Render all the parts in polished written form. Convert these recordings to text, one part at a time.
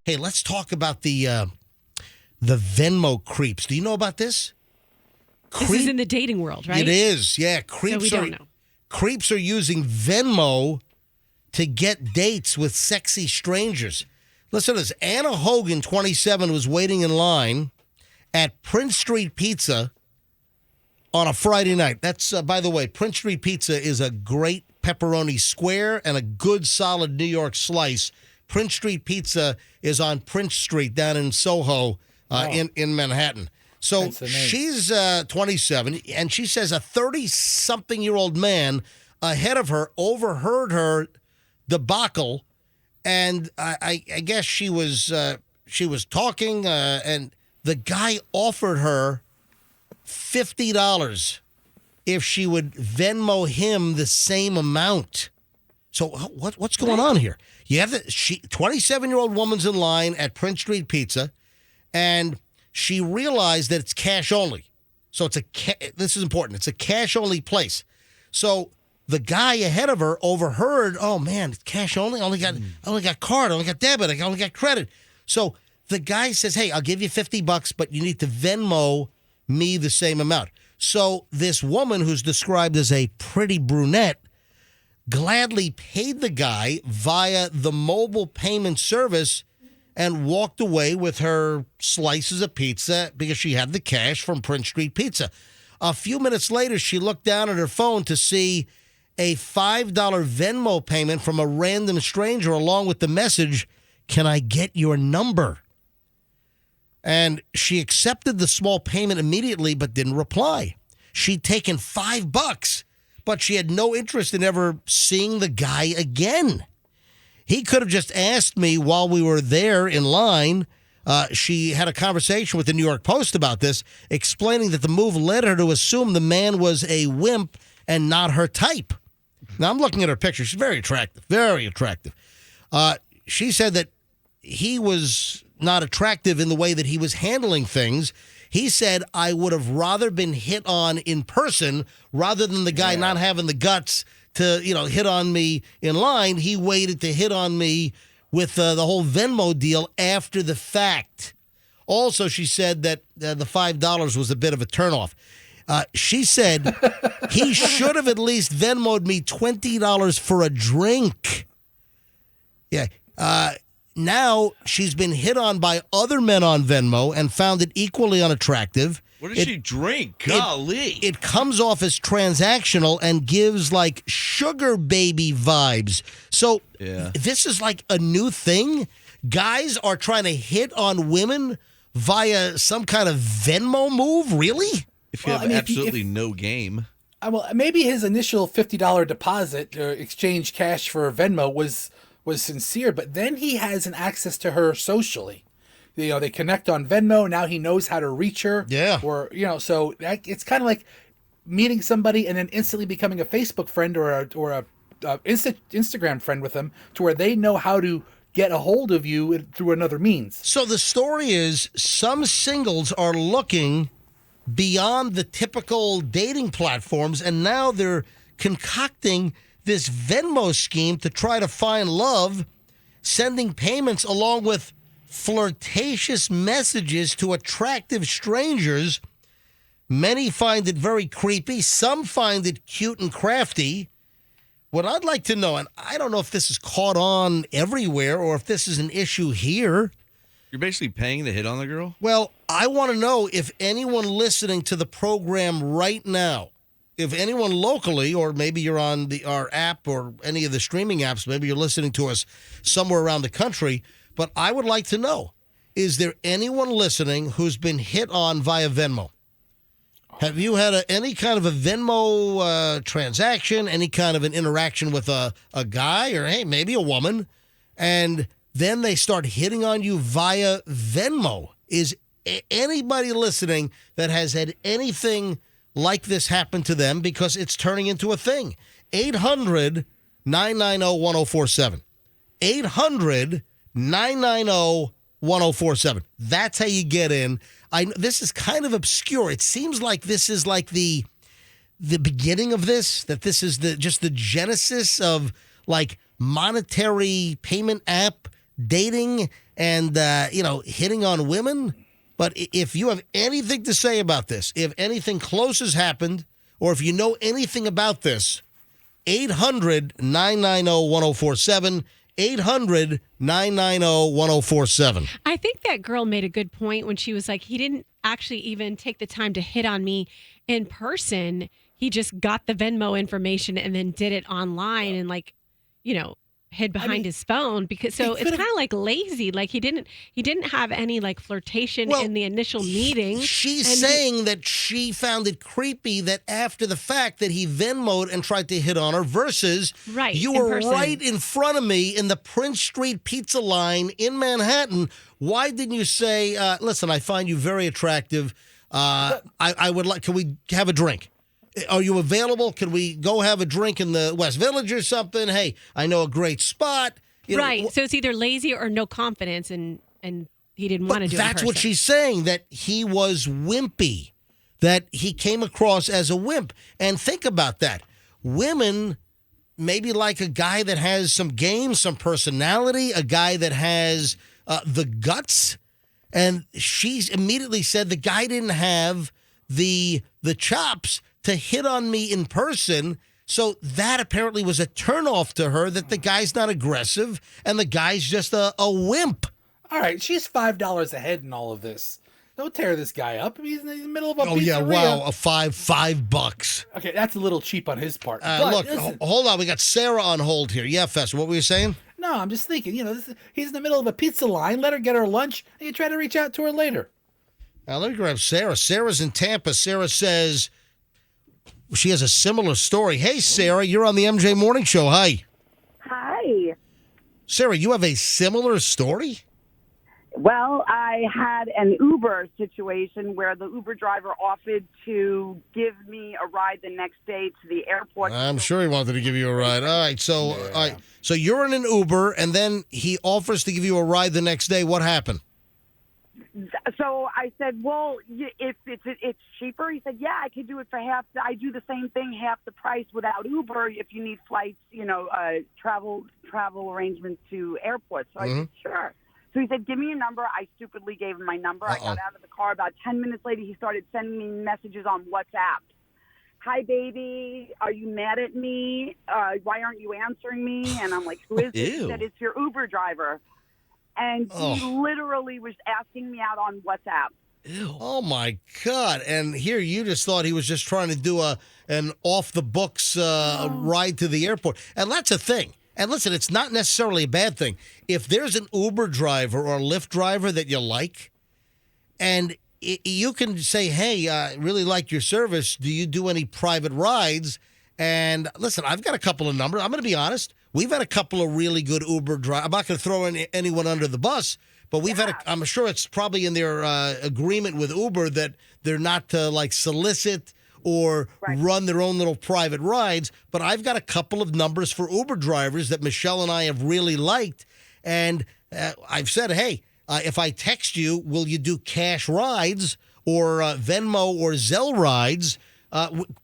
Hey, let's talk about the Venmo creeps. Do you know about this? This is in the dating world, right? It is, yeah. Creeps don't know. Creeps are using Venmo to get dates with sexy strangers. Listen to this. Anna Hogan, 27, was waiting in line at Prince Street Pizza on a Friday night. That's, by the way, Prince Street Pizza is a great pepperoni square and a good, solid New York slice. Prince Street Pizza is on Prince Street down in Soho in Manhattan. So she's 27, and she says a 30-something-year-old man ahead of her overheard her debacle, and I guess she was talking, and the guy offered her $50 if she would Venmo him the same amount. So what's going on here? You have 27-year-old woman's in line at Prince Street Pizza, and she realized that it's cash only. So this is important. It's a cash only place. So the guy ahead of her overheard, oh man, it's cash only. I only got card, I only got debit, I only got credit. So the guy says, hey, I'll give you $50, but you need to Venmo me the same amount. So this woman, who's described as a pretty brunette, gladly paid the guy via the mobile payment service and walked away with her slices of pizza because she had the cash from Prince Street Pizza. A few minutes later, she looked down at her phone to see a $5 Venmo payment from a random stranger along with the message, "Can I get your number?" And she accepted the small payment immediately but didn't reply. She'd taken $5, but she had no interest in ever seeing the guy again. He could have just asked me while we were there in line. She had a conversation with the New York Post about this, explaining that the move led her to assume the man was a wimp and not her type. Now, I'm looking at her picture. She's very attractive, very attractive. She said that he was not attractive in the way that he was handling things. He said, I would have rather been hit on in person rather than the guy not having the guts to, hit on me in line. He waited to hit on me with the whole Venmo deal after the fact. Also, she said that the $5 was a bit of a turnoff. She said he should have at least Venmo'd me $20 for a drink. Yeah. Now she's been hit on by other men on Venmo and found it equally unattractive. What does she drink? Golly. It comes off as transactional and gives like sugar baby vibes. So this is like a new thing. Guys are trying to hit on women via some kind of Venmo move? Really? If you have absolutely no game. Well, maybe his initial $50 deposit or exchange cash for Venmo was sincere, but then he has an access to her socially. They connect on Venmo. Now he knows how to reach her. Yeah. Or, so it's kind of like meeting somebody and then instantly becoming a Facebook friend or a Instagram friend with them, to where they know how to get a hold of you through another means. So the story is some singles are looking beyond the typical dating platforms, and now they're concocting this Venmo scheme to try to find love, sending payments along with flirtatious messages to attractive strangers. Many find it very creepy. Some find it cute and crafty. What I'd like to know, and I don't know if this is caught on everywhere or if this is an issue here. You're basically paying to hit on the girl? Well, I want to know if anyone listening to the program right now, if anyone locally, or maybe you're on our app or any of the streaming apps, maybe you're listening to us somewhere around the country, but I would like to know, is there anyone listening who's been hit on via Venmo? Have you had any kind of a Venmo transaction, any kind of an interaction with a guy or, hey, maybe a woman, and then they start hitting on you via Venmo? Is anybody listening that has had anything like this happen to them, because it's turning into a thing? 800-990-1047. 800-990-1047. That's how you get in. This is kind of obscure. It seems like this is like the beginning of this, that this is just the genesis of like monetary payment app dating, and hitting on women. But if you have anything to say about this, if anything close has happened, or if you know anything about this, 800-990-1047, 800-990-1047. I think that girl made a good point when she was like, he didn't actually even take the time to hit on me in person. He just got the Venmo information and then did it online and hid behind his phone because it's kind of like lazy. Like he didn't have any like flirtation in the initial meeting. She's saying that she found it creepy that after the fact that he Venmo'd and tried to hit on her versus you were right in front of me in the Prince Street pizza line in Manhattan. Why didn't you say, listen, I find you very attractive. I would like, can we have a drink? Are you available? Can we go have a drink in the West Village or something? Hey, I know a great spot. Right. So it's either lazy or no confidence, and he didn't want to do it. That's what she's saying, that he was wimpy, that he came across as a wimp. And think about that. Women maybe like a guy that has some game, some personality, a guy that has the guts. And she's immediately said the guy didn't have the chops to hit on me in person. So that apparently was a turnoff to her, that the guy's not aggressive and the guy's just a wimp. All right, she's $5 ahead in all of this. Don't tear this guy up. He's in the middle of a pizzeria. Oh, yeah, wow, $5. Okay, that's a little cheap on his part. Look, hold on. We got Sarah on hold here. Yeah, Fester, what were you saying? No, I'm just thinking, he's in the middle of a pizza line. Let her get her lunch, and you try to reach out to her later. Now, let me grab Sarah. Sarah's in Tampa. Sarah says she has a similar story. Hey, Sarah, you're on the MJ Morning Show. Hi. Hi. Sarah, you have a similar story? Well, I had an Uber situation where the Uber driver offered to give me a ride the next day to the airport. I'm sure he wanted to give you a ride. All right, so so you're in an Uber, and then he offers to give you a ride the next day. What happened? So I said, well, if it's cheaper. He said, yeah, I could do it for half. I do the same thing, half the price without Uber if you need flights, travel arrangements to airports. So I said, sure. So he said, give me your number. I stupidly gave him my number. I got out of the car. About 10 minutes later, he started sending me messages on WhatsApp. Hi, baby. Are you mad at me? Why aren't you answering me? And I'm like, who is this? He said, it's your Uber driver. And he literally was asking me out on WhatsApp. Ew. Oh, my God. And here you just thought he was just trying to do an off-the-books ride to the airport. And that's a thing. And listen, it's not necessarily a bad thing. If there's an Uber driver or a Lyft driver that you like, and you can say, hey, I really like your service. Do you do any private rides? And listen, I've got a couple of numbers. I'm going to be honest. We've had a couple of really good Uber drivers. I'm not going to throw anyone under the bus, but we've had I'm sure it's probably in their agreement with Uber that they're not to like solicit or run their own little private rides. But I've got a couple of numbers for Uber drivers that Michelle and I have really liked. And I've said, hey, if I text you, will you do cash rides or Venmo or Zelle rides?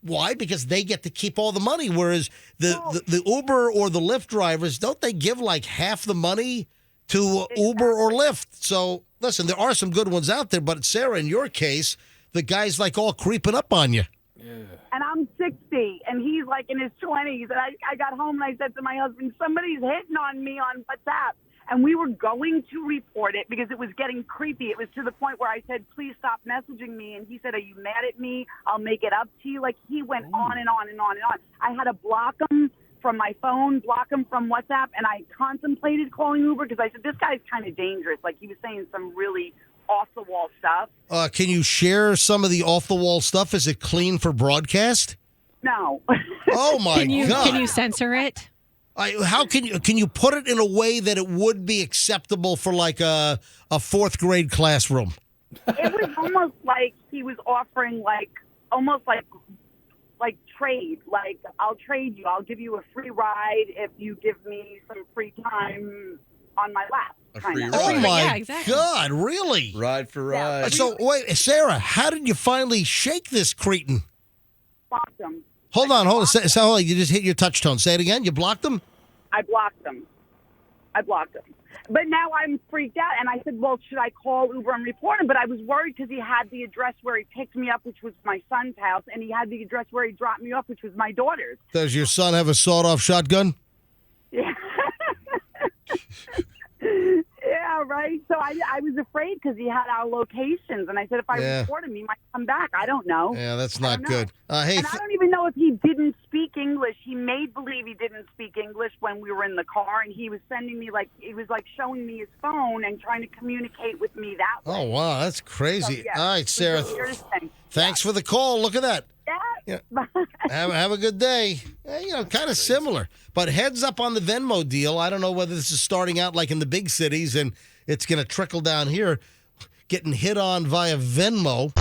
Why? Because they get to keep all the money, whereas the Uber or the Lyft drivers, don't they give like half the money to Uber or Lyft? So, listen, there are some good ones out there, but Sarah, in your case, the guy's like all creeping up on you. Yeah. And I'm 60, and he's like in his 20s, and I got home and I said to my husband, somebody's hitting on me on WhatsApp. And we were going to report it because it was getting creepy. It was to the point where I said, please stop messaging me. And he said, are you mad at me? I'll make it up to you. Like, he went on and on and on and on. I had to block him from my phone, block him from WhatsApp, and I contemplated calling Uber because I said, this guy's kind of dangerous. Like, he was saying some really off-the-wall stuff. Can you share some of the off-the-wall stuff? Is it clean for broadcast? No. Oh, my God. Can you censor it? How can you put it in a way that it would be acceptable for like a fourth grade classroom? It was almost like he was offering almost like trade. Like, I'll trade you. I'll give you a free ride if you give me some free time on my lap. A free ride. Oh my yeah, exactly. God, really? Ride for ride. Yeah. So wait, Sarah, how did you finally shake this cretin? Blocked him. Hold on. So you just hit your touch tone. Say it again. You blocked him? I blocked him. I blocked him. But now I'm freaked out, and I said, well, should I call Uber and report him? But I was worried because he had the address where he picked me up, which was my son's house, and he had the address where he dropped me off, which was my daughter's. Does your son have a sawed-off shotgun? Yeah. Yeah, right. So I was afraid because he had our locations, and I said if I report him, he might come back. I don't know. Yeah, that's not good. Hey, and I don't even know if he didn't speak English. He made believe he didn't speak English when we were in the car, and he was sending me he was showing me his phone and trying to communicate with me that way. Oh, wow, that's crazy. So, yeah, all right, Sarah, thanks for the call. Look at that. Yeah. Have a good day. Kind of similar. But heads up on the Venmo deal. I don't know whether this is starting out like in the big cities and it's going to trickle down here. Getting hit on via Venmo.